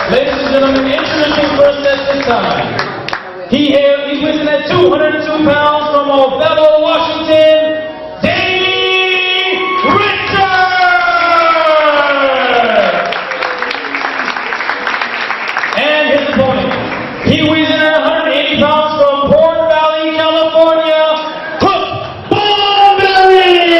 Ladies and gentlemen, introducing first at this time. He's weighing at 202 pounds from Othello, Washington, Davey and his opponent. He weighs in at 180 pounds from Port Valley, California, Hook Bomberry!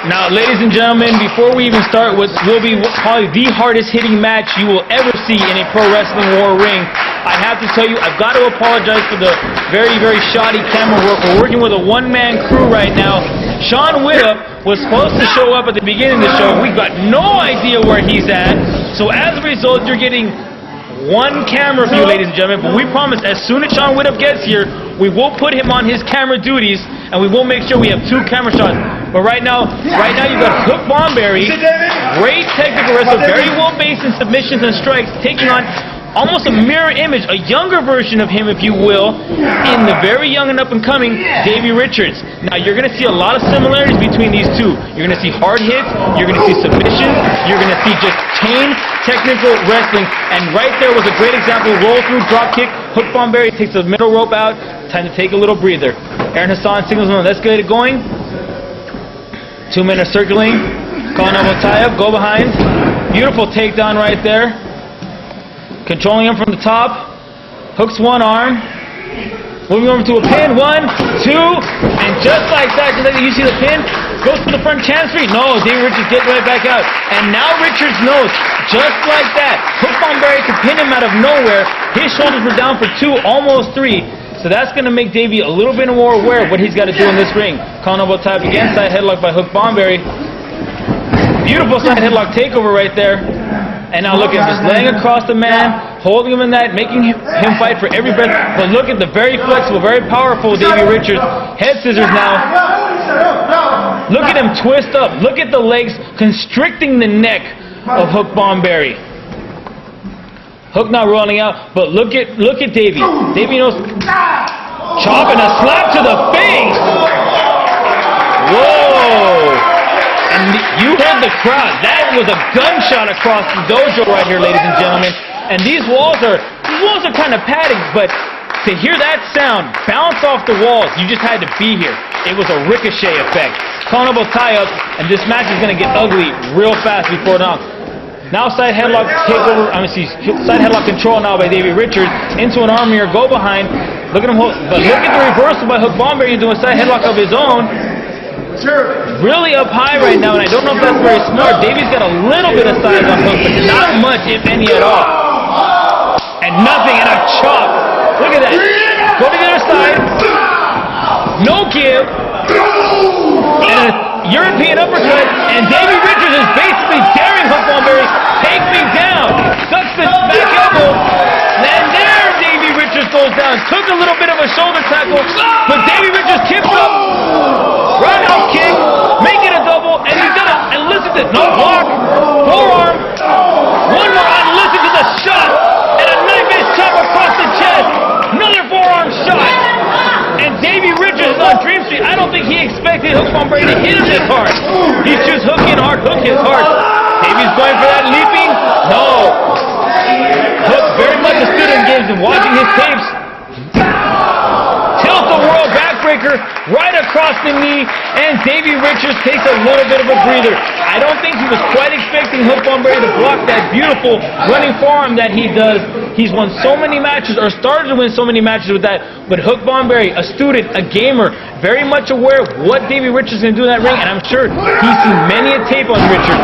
Now, ladies and gentlemen, before we even start what will be probably the hardest hitting match you will ever see in a pro wrestling war ring, I have to tell you, I've got to apologize for the very, very shoddy camera work. We're working with a one-man crew right now. Sean Whittup was supposed to show up at the beginning of the show. We've got no idea where he's at. So as a result, you're getting one camera view, ladies and gentlemen. But we promise, as soon as Sean Whittup gets here, we will put him on his camera duties, and we will make sure we have 2 camera shots. But right now you've got Hook Bomberry, great technical wrestler, very well based in submissions and strikes, taking on almost a mirror image, a younger version of him, if you will, in the very young and up-and-coming Davey Richards. Now, you're going to see a lot of similarities between these two. You're going to see hard hits, you're going to see submissions, you're going to see just chain technical wrestling, and right there was a great example, roll through, drop kick, Hook Bomberry takes the middle rope out, time to take a little breather. Aaron Hassan signals him, let's get it going. 2 minutes circling, calling out tie up, go behind. Beautiful takedown right there. Controlling him from the top. Hooks one arm. Moving over to a pin. 1, 2. And just like that, you see the pin? Goes to the front chancery. No, Davey Richards gets right back out. And now Richards knows, just like that, Hook Bomberry could pin him out of nowhere. His shoulders were down for 2, almost 3. So that's going to make Davey a little bit more aware of what he's got to do in this ring. Colonel type again, side headlock by Hook Bomberry. Beautiful side headlock takeover right there. And now look at just laying across the man, holding him in that, making him fight for every breath. But look at the very flexible, very powerful Davey Richards. Head scissors now. Look at him twist up. Look at the legs constricting the neck of Hook Bomberry. Hook not rolling out, but look at Davey. Davey knows. Chop and a slap to the face. Whoa! And you heard the crowd. That was a gunshot across the dojo right here, ladies and gentlemen. And these walls are kind of padded, but to hear that sound bounce off the walls, you just had to be here. It was a ricochet effect. Carnival tie-up, and this match is going to get ugly real fast before now. Now side headlock takeover, side headlock control now by Davey Richards into an arm mirror, go behind. Look at him hold, but look at the reversal by Hook Bomberry into a side headlock of his own. Really up high right now, and I don't know if that's very smart. Davey's got a little bit of size on Hook, but not much, if any at all. And nothing, and a chop. Look at that. Go to the other side. No give. And a European uppercut, and Davey Richards is basically daring Hook Bomberry, take me down. Ducks the back elbow, and there Davey Richards goes down. Took a little bit of a shoulder tackle, but Davey Richards kicks up. Roundhouse kick, make it a double, and he's gonna, and listen to, no block, forearm, one more, and listen to the shot, and a knife-edge chop across the chest, another forearm shot, and Davey Richards is on Dream Street. I don't think he expected Hook Bomberry to hit him this hard. He's just hooking hard, hook his hard. Davey's going for that leaping, no. Hook very much a student games and watching his tapes. Tilt the world backbreaker right across the knee, and Davey Richards takes a little bit of a breather. I don't think he was quite expecting Hook Bomberry to block that beautiful running forearm that he does. He's won so many matches, or started to win so many matches with that, but Hook Bomberry, a student, a gamer, very much aware of what Davey Richards is going to do in that ring, and I'm sure he's seen many a tape on Richards.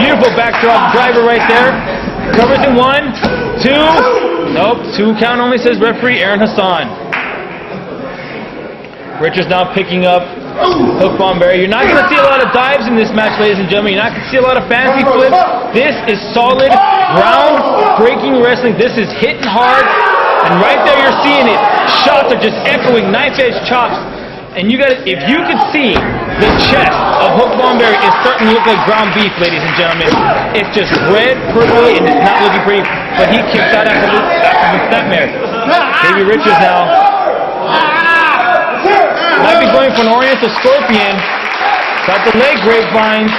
Beautiful backdrop driver right there. Covers in 1, 2, nope, 2 count only, says referee Aaron Hassan. Richards now picking up Hook Bomberry. You're not going to see a lot of dives in this match, ladies and gentlemen. You're not going to see a lot of fancy flips. This is solid, ground-breaking wrestling. This is hitting hard, and right there you're seeing it. Shots are just echoing, knife-edge chops. And you got, if you could see the chest of Hook Bomberry, is starting to look like ground beef, ladies and gentlemen. It's just red, purpley, and it's not looking pretty. But he kicks out after the snapmare. Davey Richards now might be going for an Oriental Scorpion. Got the leg grapevines.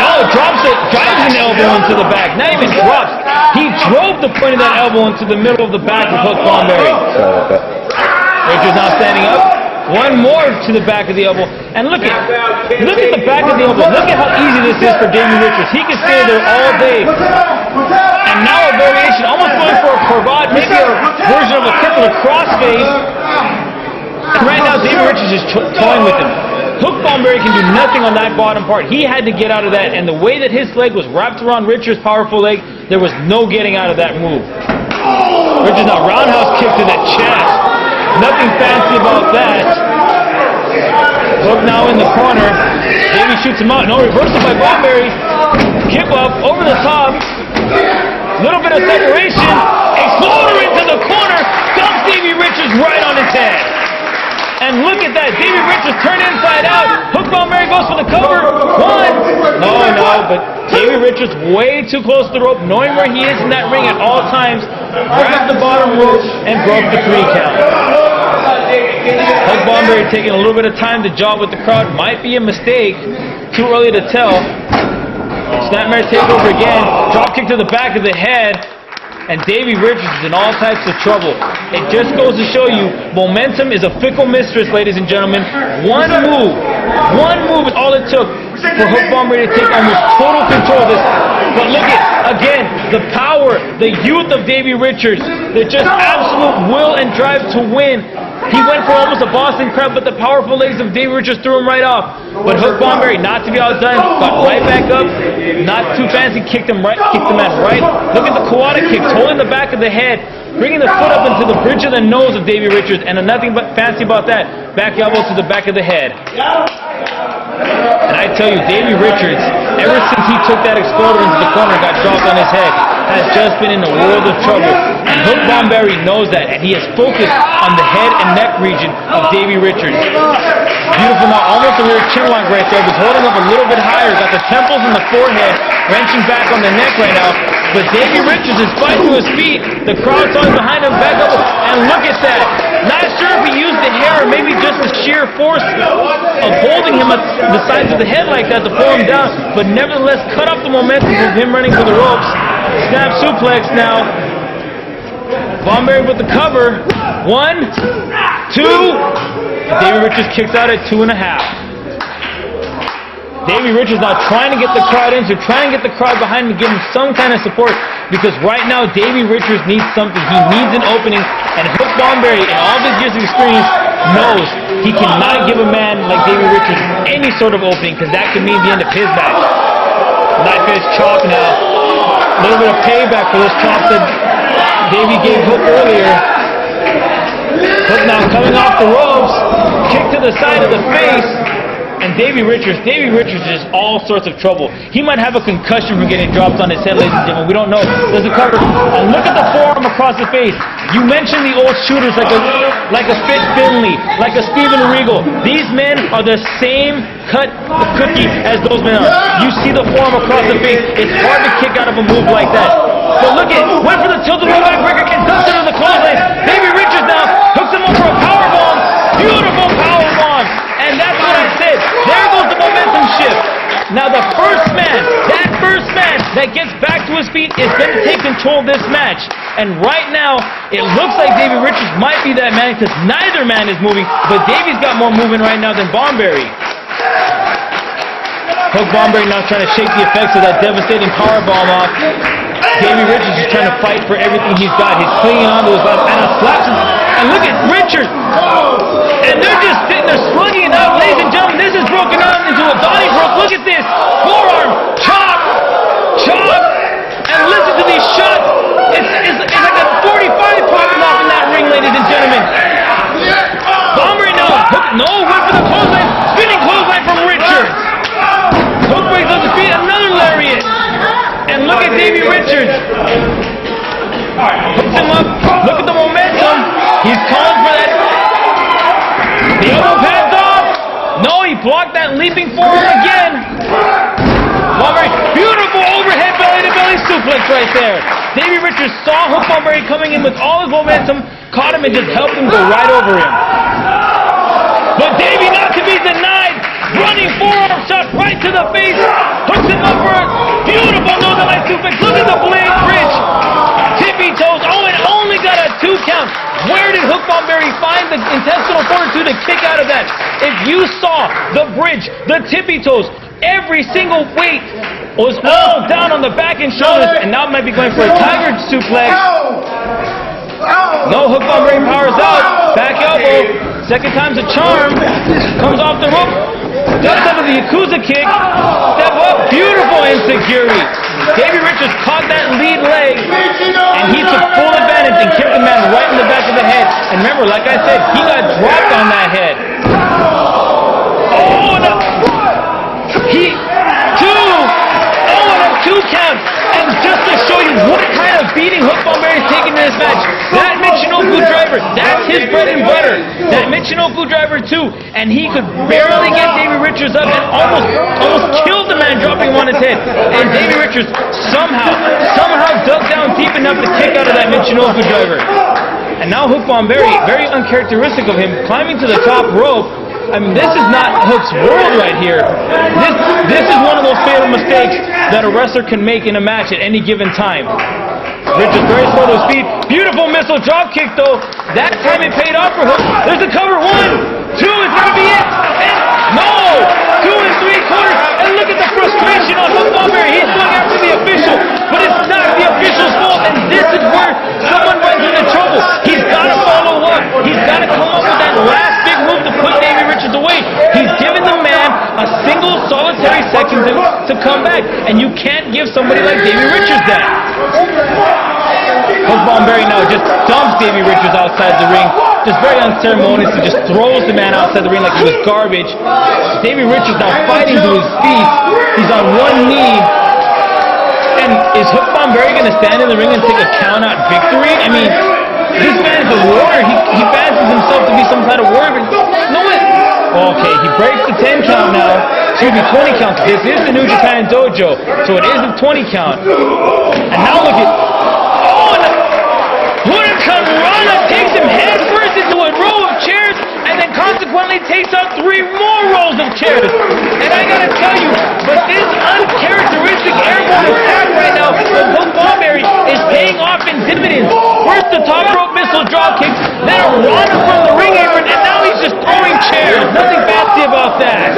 No, drops it, drives an elbow into the back. Not even drops. He drove the point of that elbow into the middle of the back of Hook Bomberry. Richards now standing up. One more to the back of the elbow. And look at the back of the elbow. Look at how easy this is for Davey Richards. He can stay there all day. And now a variation, almost going for a cravat, maybe a version of a crippler crossface. And right now Davey Richards is toying with him. Hook Bomberry can do nothing on that bottom part. He had to get out of that, and the way that his leg was wrapped around Richards' powerful leg, there was no getting out of that move. Richards now roundhouse kick to the chest. Nothing fancy about that. Hook now in the corner. Davey shoots him out. No, reversal by Bomberry. Kick up over the top. Little bit of separation. Exploder into the corner. Dumps Davey Richards right on his head. And look at that, Davey Richards turned inside out. Hook Bomberry goes for the cover. One. No, but Davey Richards way too close to the rope, knowing where he is in that ring at all times. Grabbed the bottom rope and broke the 3 count. Hook Bomberry taking a little bit of time to jaw with the crowd. Might be a mistake. Too early to tell. Snapmare takeover again. Drop kick to the back of the head. And Davey Richards is in all types of trouble. It just goes to show you, momentum is a fickle mistress, ladies and gentlemen. One move is all it took for Hook Bomberry to take almost total control of this. But look at, again, the power, the youth of Davey Richards, the just absolute will and drive to win. He went for almost a Boston Crab, but the powerful legs of Davey Richards threw him right off. But Hook Bomberry, not to be outdone, got right back up, not too fancy, kicked the man right. Look at the Kawada kicks, holding the back of the head, bringing the foot up into the bridge of the nose of Davey Richards, and nothing but fancy about that, back elbow to the back of the head. And I tell you, Davey Richards, ever since he took that exploder into the corner and got dropped on his head, has just been in a world of trouble. And Hook Bomberry knows that, and he is focused on the head and neck region of Davey Richards. Beautiful now, almost a rear chin lock right there, but holding up a little bit higher, got the temples and the forehead, wrenching back on the neck right now. But Davey Richards is fighting to his feet, the crowd talking behind him, back up, and look at that. Not sure if he used the hair or maybe just the sheer force of holding him at the sides of the head like that to pull him down, but nevertheless cut off the momentum of him running for the ropes. Snap suplex now. Bomberry with the cover. 1, 2. Davey Richards kicks out at 2.5. Davey Richards now trying to get the crowd into, trying to get the crowd behind him to give him some kind of support, because right now Davey Richards needs something. He needs an opening, and Hook Bomberry, in all of his years of experience, knows he cannot give a man like Davey Richards any sort of opening, because that could mean the end of his match. Knife edge chop now. A little bit of payback for this chop that Davey gave Hook earlier. Hook now coming off the ropes, kick to the side of the face. And Davey Richards is all sorts of trouble. He might have a concussion from getting dropped on his head, ladies and gentlemen. We don't know. There's a cover. And look at the forearm across the face. You mentioned the old shooters like a Fit Finley, like a Steven Regal. These men are the same cut cookie as those men are. You see the forearm across the face. It's hard to kick out of a move like that. But look at, went for the tilt of the backbreaker, gets dumped into the clothesline. Davey Richards now hooks him over a powerbomb. Beautiful powerbomb. And that's what I said. There goes the momentum shift. Now the first man that gets back to his feet is going to take control of this match. And right now, it looks like Davey Richards might be that man, because neither man is moving, but Davey's got more movement right now than Bomberry. Hook Bomberry now trying to shake the effects of that devastating powerbomb off. Davey Richards is trying to fight for everything he's got. He's clinging on to his left hand, slaps him. And look at Richards. And they're just sitting there slugging it out. Ladies and gentlemen, this is broken out into a Donnybrook. Look at this. Forearm, chop, chop. And listen to these shots. It's like a 45 popping off in that ring, ladies and gentlemen. Bomberry now. Went for the clothesline. Spinning clothesline from Richards. Hook breaks up his feet. Another lariat. And look at Davey Richards. Hooks him up. Look at the momentum. He's calling for that. The elbow pads off. No, he blocked that leaping forearm again. Bomberry, beautiful overhead belly-to-belly suplex right there. Davey Richards saw Hook Bomberry coming in with all his momentum, caught him and just helped him go right over him. But Davey not to be denied. Running forearm shot right to the face. Hooks him up for a beautiful Northern Light suplex. Look at the blade bridge. Tippy toes. Oh, and only got a 2 count. Where did Hook Bomberry find the intestinal fortitude to kick out of that? If you saw the bridge, the tippy toes, every single weight was all down on the back and shoulders. And now might be going for a tiger suplex. No, Hook Bomberry powers out. Back elbow. Second time's a charm. Comes off the rope. Ducks under the Yakuza kick. Step up. Beautiful insecurity. Davey Richards caught that lead leg, and he took full advantage and kicked the man right in the back of the head. And remember, like I said, he got dropped on that head. Oh, no. And a 2 count. And just to show you what kind of beating Hook Bomberry is taking in this match, that Michinoku driver, that's his bread and butter. That Michinoku driver too, and he could barely get Davey Richards up and almost killed the man, dropping him on his head. And Davey Richards somehow dug down deep enough to kick out of that Michinoku driver. And now Hook Bomberry, very uncharacteristic of him, climbing to the top rope. I mean, this is not Hook's world right here. This is one of those fatal mistakes that a wrestler can make in a match at any given time. Richards very slow to his feet. Beautiful missile drop kick though. That time it paid off for Hook. There's the cover. 1, 2 is gonna be it. And no! 2 3/4. And look at the frustration on Hook Bomberry. He's going after the official, but it's not the official's fault. And this is where someone runs into trouble. He's gotta follow up. He's gotta come up with that last big move to put Davey Richards away. He's given the man a single solitary second to come back, and you can't give somebody like Davey Richards that. Hook Bomberry now just dumps Davey Richards outside the ring, just very unceremoniously, just throws the man outside the ring like he was garbage. Davey Richards now fighting to his feet. He's on one knee. And is Hook Bomberry going to stand in the ring and take a count-out victory? I mean, this man's a warrior. He fancies himself to be some kind of warrior. No way. Okay, he breaks the 10 count now. Excuse me, 20 count. This is the New Japan Dojo, so it is a 20 count. And now look at... Oh, and Huracan Rana takes him headfirst into a row of chairs, and then consequently takes out 3 more rows of chairs. And I gotta tell you, but this uncharacteristic airborne attack right now from Hook Bomberry is paying off in dividends. First the top rope missile drop kick, then a Rana from the ring apron, and now he's just throwing chairs. Nothing fancy about that.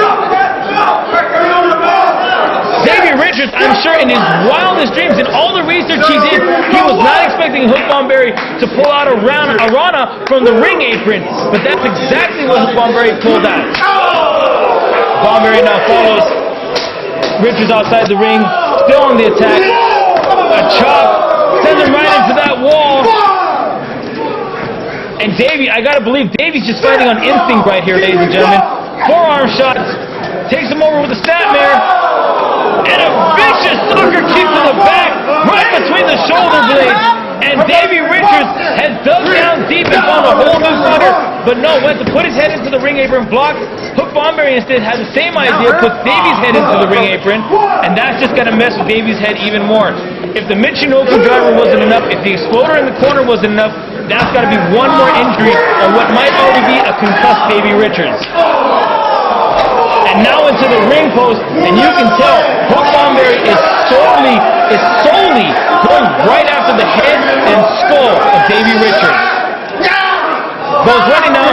Davey Richards, I'm sure in his wildest dreams, in all the research he did, he was not expecting Hook Bomberry to pull out a Rana from the ring apron, but that's exactly what Hook Bomberry pulled out. Bomberry now follows Richards outside the ring, still on the attack. A chop, sends him right into that wall. And Davey, I gotta believe Davey's just fighting on instinct right here, ladies and gentlemen. Forearm shots, takes him over with a snapmare, and a vicious sucker kick to the back, right between the shoulder blades. And Davey Richards has dug down deep and found a whole new footer, but no, went to put his head into the ring apron, blocked. Hook Bomberry instead had the same idea, puts Davey's head into the ring apron, and that's just gonna mess with Davey's head even more. If the Michinoku driver wasn't enough, if the exploder in the corner wasn't enough, that's gotta be one more injury on what might already be a concussed Davey Richards. And now into the ring post, and you can tell Hook Bomberry is solely going right after the head and skull of Davey Richards. Goes running now.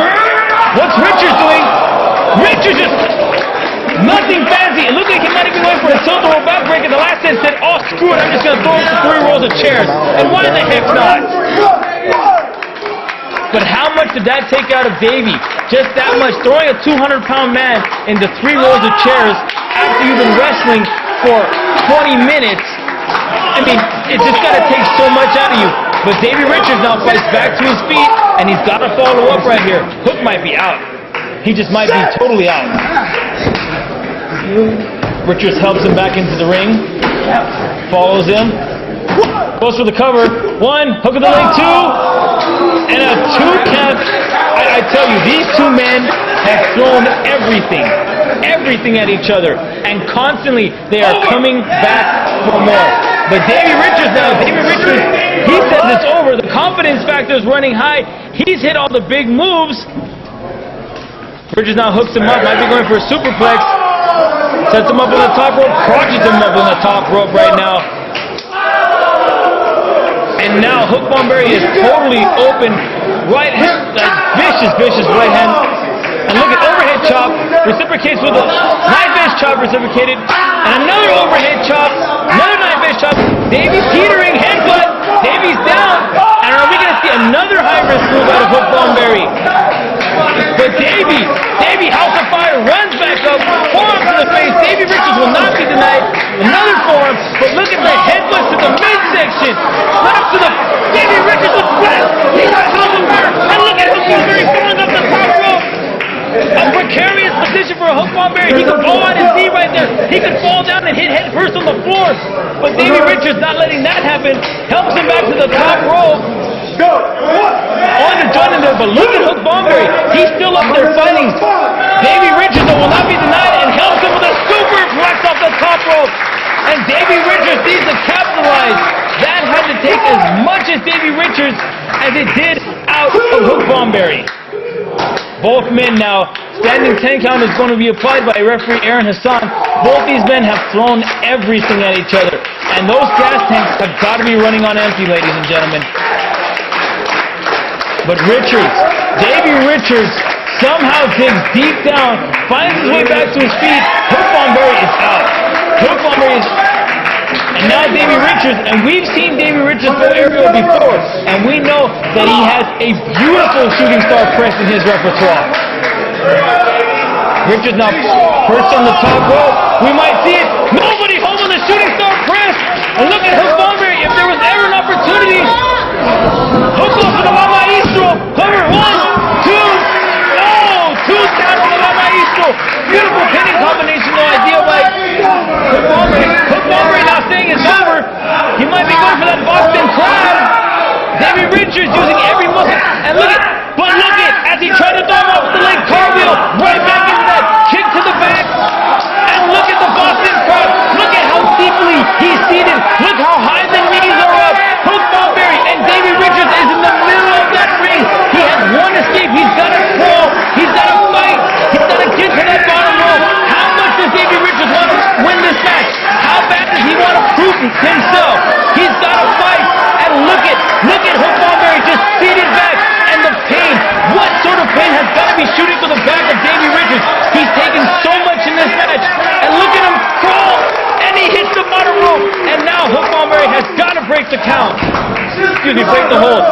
What's Richards doing? Richards just nothing fancy. It looked like he might have been going for a tilt or a backbreaker. The last set said, oh screw it, I'm just gonna throw him to 3 rows of chairs. And why the heck not? But how much did that take out of Davey? Just that much. Throwing a 200-pound man into 3 rows of chairs after you've been wrestling for 20 minutes. I mean, it's just got to take so much out of you. But Davey Richards now fights back to his feet, and he's got to follow up right here. Hook might be out. He just might be totally out. Richards helps him back into the ring. Follows him. Goes for the cover. 1, hook of the leg, 2. And a 2 count. I tell you, these 2 men have thrown everything at each other, and constantly they are coming back for more. But Davey Richards now, he says it's over. The confidence factor is running high. He's hit all the big moves. Richards now hooks him up, might be going for a superplex. Sets him up on the top rope, crotches him up on the top rope right now. And now Hook Bomberry is totally open. Right hand, vicious right hand. And look at overhead chop, reciprocates with a knife edge chop reciprocated. And another overhead chop, another knife edge chop. Davey teetering, headbutt. Davey's down. And are we going to see another high-risk move out of Hook Bomberry? But Davey, House of Fire, runs back up, forearm to the face. Davey Richards will not be denied. Another forearm, but look at the headbutt to the midsection. Right up to the Davey Richards with breath. He's got House of Fire, and look at Hook Bomberry falling up the top rope. A precarious position for a Hook Bomberry. He could fall on his knee right there. He could fall down and hit head first on the floor. But Davey Richards not letting that happen. Helps him back to the top rope. On the joint in there, but look at Hook Bomberry. He's still up there fighting. Davey Richards will not be denied and helps him with a superplex off the top rope. And Davey Richards needs to capitalize. That had to take as much as Davey Richards as it did out of Hook Bomberry. Both men now, standing 10 count is going to be applied by referee Aaron Hassan. Both these men have thrown everything at each other. And those gas tanks have got to be running on empty, ladies and gentlemen. But Davey Richards somehow digs deep down, finds his way back to his feet. Hook Bomberry is out. Hook Bomberry is... And now Davey Richards, and we've seen Davey Richards go aerial before, and we know that he has a beautiful shooting star press in his repertoire. Richards now perched on the top rope. We might see it. Nobody holding the shooting star press. And look at Hook Bomberry. If there was ever an opportunity, Hook goes for the Maestro. Cover 1, 2. Oh, 2 count on the Maestro. Beautiful pinning combination, no idea why Hook Bomberry now saying it's over. He might be going for that Boston Crab. Davey Richards using every muscle. And look at, as he tried to throw him off the leg cartwheel, right back into that kick to the back. And look at the Boston Crab. Look at how deeply he's seated. Look how high the knees are up. Hook Bomberry and Davey Richards is in the middle of that ring. He has one escape. He's got to crawl. He's got to fight. He's got to get to that bottom rope. How much does Davey Richards want to win this match? How bad does he want to prove himself? He's got to fight. And look at Hook Bomberry just seated back. And the pain. What sort of pain has got to be shooting for the back of Davey Richards? He's taken so much in this match. And look at him crawl. And he hits the bottom rope. And now Hook Bomberry has got to break the count. Break the hold.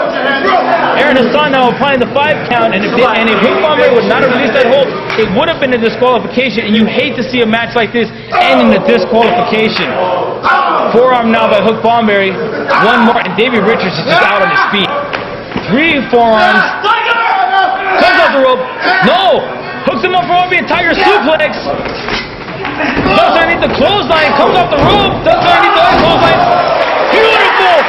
Aaron Hassan now applying the 5 count. And if Hook Bomberry would not have released that hold, it would have been a disqualification. And you hate to see a match like this end in a disqualification. Forearm now by Hook Bomberry. One more. And Davey Richards is just out on his feet. 3 forearms. Comes off the rope. No! Hooks him up for a Tiger suplex. Ducks underneath the clothesline. Comes off the rope. Ducks underneath the other clothesline. Beautiful!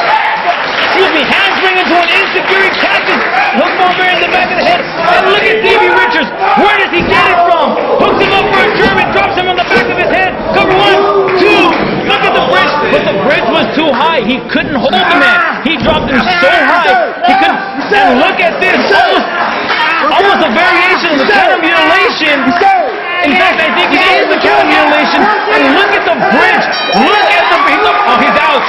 Handspring into an insecurity catches Hook Bomberry in the back of the head. And look at Davey Richards. Where does he get it from? Hooks him up for a German. Drops him on the back of his head. Cover 1, 2. Look at the bridge. But the bridge was too high. He couldn't hold the man. He dropped him so high. He couldn't. And look at this. Almost a variation of the counter mutilation. In fact, I think it is the counter mutilation. And look at the bridge. Look at the... He's out.